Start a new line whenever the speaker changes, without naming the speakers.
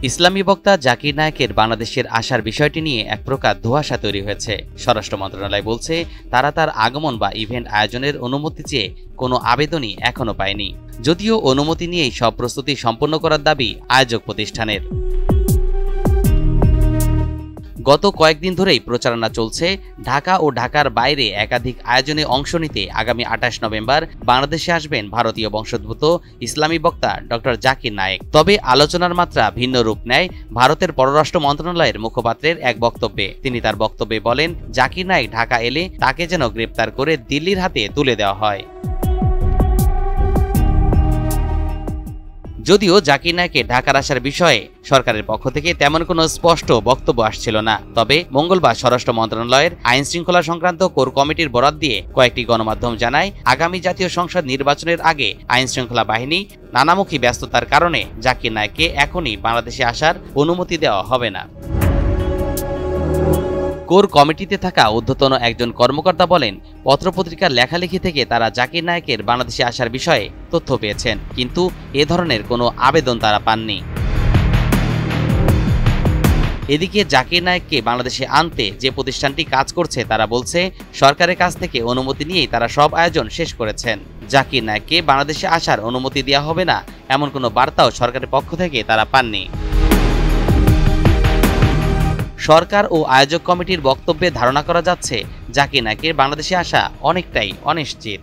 ইসলামী বক্তা জাকির নায়েকের বাংলাদেশের আসার বিষয়টি নিয়ে এক প্রকার ধোঁয়াশা তৈরি হয়েছে। স্বরাষ্ট্র মন্ত্রণালয় বলছে, তারা তার আগমন বা ইভেন্ট আয়োজনের অনুমতি চেয়ে কোনো আবেদনই এখনো পায়নি। যদিও অনুমতি নিয়েই সব প্রস্তুতি সম্পন্ন করার দাবি আয়োজক প্রতিষ্ঠানের। গত কয়েকদিন ধরেই প্রচারণা চলছে ঢাকা ও ঢাকার বাইরে একাধিক আয়োজনে অংশ নিতে আগামী ২৮ নভেম্বর বাংলাদেশে আসবেন ভারতীয় বংশোদ্ভূত ইসলামী বক্তা ডক্টর জাকির নায়েক। তবে আলোচনার মাত্রা ভিন্ন রূপ নেয় ভারতের পররাষ্ট্র মন্ত্রণালয়ের মুখপাত্রের এক বক্তব্যে। তিনি তার বক্তব্যে বলেন, জাকির নায়েক ঢাকা এলে তাকে যেন গ্রেপ্তার করে দিল্লির হাতে তুলে দেওয়া হয়। যদিও জাকির নায়েকের ঢাকার আসার বিষয়ে সরকারের পক্ষ থেকে তেমন কোনো স্পষ্ট বক্তব্য আসছিল না। তবে মঙ্গলবার স্বরাষ্ট্র মন্ত্রণালয়ের আইন শৃঙ্খলা সংক্রান্ত কোর কমিটির বরাত দিয়ে কয়েকটি গণমাধ্যম জানায়, আগামী জাতীয় সংসদ নির্বাচনের আগে আইন শৃঙ্খলা বাহিনী নানামুখী ব্যস্ততার কারণে জাকির নায়েককে এখনই বাংলাদেশে আসার অনুমতি দেওয়া হবে না। কোর কমিটিতে থাকা ঊর্ধ্বতন একজন কর্মকর্তা বলেন, পত্রপত্রিকার লেখালেখি থেকে তারা জাকির নায়েকের বাংলাদেশে আসার বিষয়ে তথ্য পেয়েছেন, কিন্তু এ ধরনের কোনো আবেদন তারা পাননি। এদিকে জাকির নায়েককে বাংলাদেশে আনতে যে প্রতিষ্ঠানটি কাজ করছে তারা বলছে, সরকারের কাছ থেকে অনুমতি নিয়েই তারা সব আয়োজন শেষ করেছেন। জাকির নায়েককে বাংলাদেশে আসার অনুমতি দেওয়া হবে না এমন কোনো বার্তাও সরকারের পক্ষ থেকে তারা পাননি। সরকার ও আয়োজক কমিটির বক্তব্যে ধারণা করা যাচ্ছে, জাকির নায়েকের বাংলাদেশে আসা অনেকটাই অনিশ্চিত।